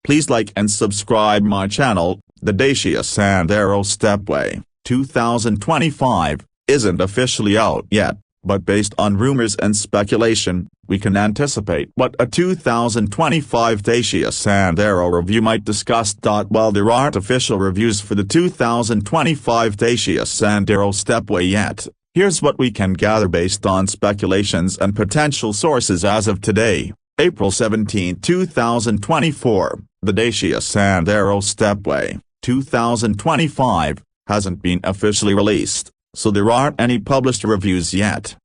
Please like and subscribe my channel. The Dacia Sandero Stepway 2025 isn't officially out yet, but based on rumors and speculation, we can anticipate what a 2025 Dacia Sandero review might discuss. While there aren't official reviews for the 2025 Dacia Sandero Stepway yet, here's what we can gather based on speculations and potential sources as of today, April 17, 2024. The Dacia Sandero Stepway 2025 hasn't been officially released, so there aren't any published reviews yet.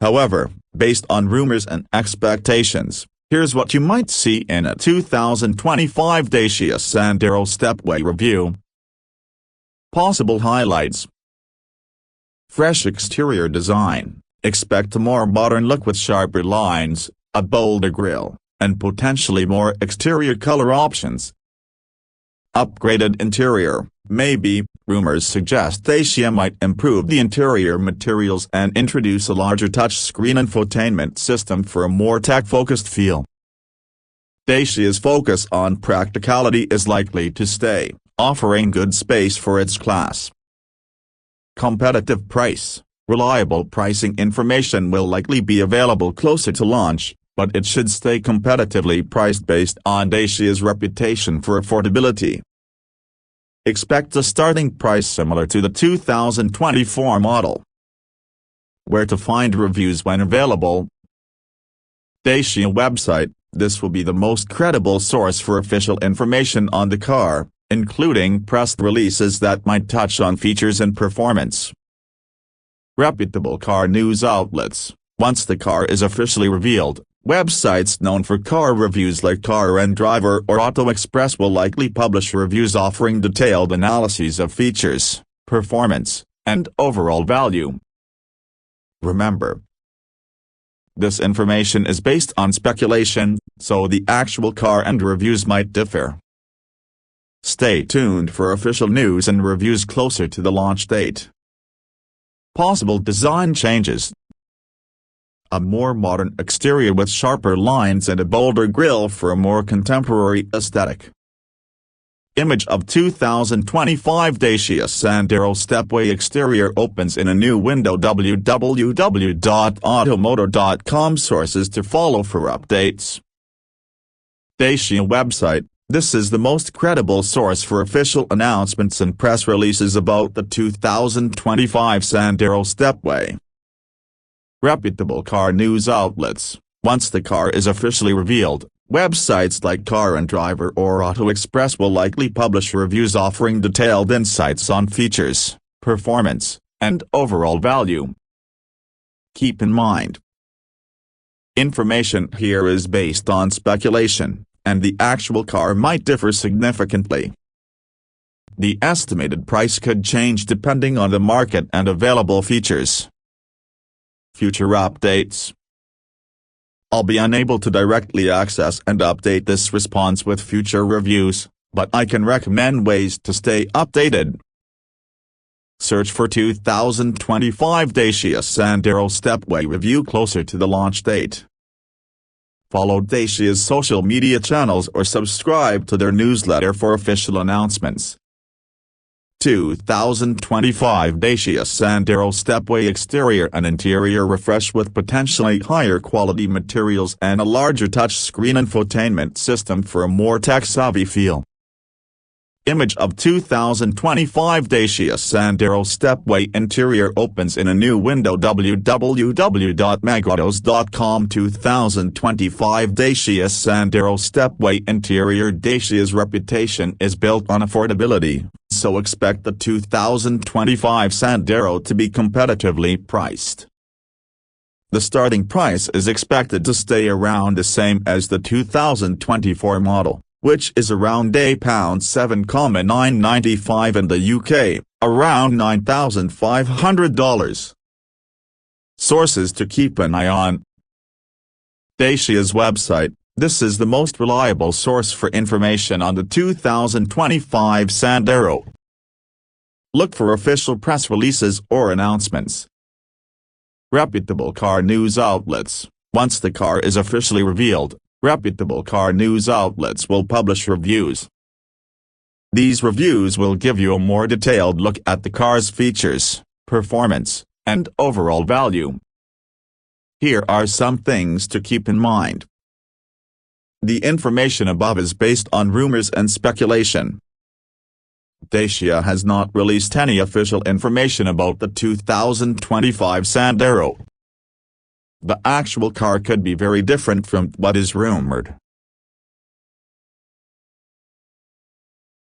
However, based on rumors and expectations, here's what you might see in a 2025 Dacia Sandero Stepway review. Possible highlights: fresh exterior design. Expect a more modern look with sharper lines, a bolder grille, and potentially more exterior color options. Upgraded interior. Maybe, rumors suggest Dacia might improve the interior materials and introduce a larger touchscreen infotainment system for a more tech-focused feel. Dacia's focus on practicality is likely to stay, offering good space for its class. Competitive price. Reliable pricing information will likely be available closer to launch, but it should stay competitively priced based on Dacia's reputation for affordability. Expect a starting price similar to the 2024 model. Where to find reviews when available? Dacia website. This will be the most credible source for official information on the car, including press releases that might touch on features and performance. Reputable car news outlets. Once the car is officially revealed, websites known for car reviews like Car and Driver or Auto Express will likely publish reviews offering detailed analyses of features, performance, and overall value. Remember, this information is based on speculation, so the actual car and reviews might differ. Stay tuned for official news and reviews closer to the launch date. Possible design changes. A more modern exterior with sharper lines and a bolder grille for a more contemporary aesthetic. Image of 2025 Dacia Sandero Stepway exterior opens in a new window. www.automotive.com sources to follow for updates. Dacia website. This is the most credible source for official announcements and press releases about the 2025 Sandero Stepway. Reputable car news outlets. Once the car is officially revealed, websites like Car and Driver or Auto Express will likely publish reviews offering detailed insights on features, performance, and overall value. Keep in mind, information here is based on speculation, and the actual car might differ significantly. The estimated price could change depending on the market and available features. Future updates. I'll be unable to directly access and update this response with future reviews, but I can recommend ways to stay updated. Search for 2025 Dacia Sandero Stepway review closer to the launch date. Follow Dacia's social media channels or subscribe to their newsletter for official announcements. 2025 Dacia Sandero Stepway exterior and interior refresh with potentially higher quality materials and a larger touchscreen infotainment system for a more tech-savvy feel. Image of 2025 Dacia Sandero Stepway interior opens in a new window. www.magautos.com 2025 Dacia Sandero Stepway interior. Dacia's reputation is built on affordability, so expect the 2025 Sandero to be competitively priced. The starting price is expected to stay around the same as the 2024 model, which is around £7,995 in the UK, around $9,500. Sources to keep an eye on. Dacia's website. This is the most reliable source for information on the 2025 Sandero. Look for official press releases or announcements. Reputable car news outlets. Once the car is officially revealed, reputable car news outlets will publish reviews. These reviews will give you a more detailed look at the car's features, performance, and overall value. Here are some things to keep in mind. The information above is based on rumors and speculation. Dacia has not released any official information about the 2025 Sandero. The actual car could be very different from what is rumored.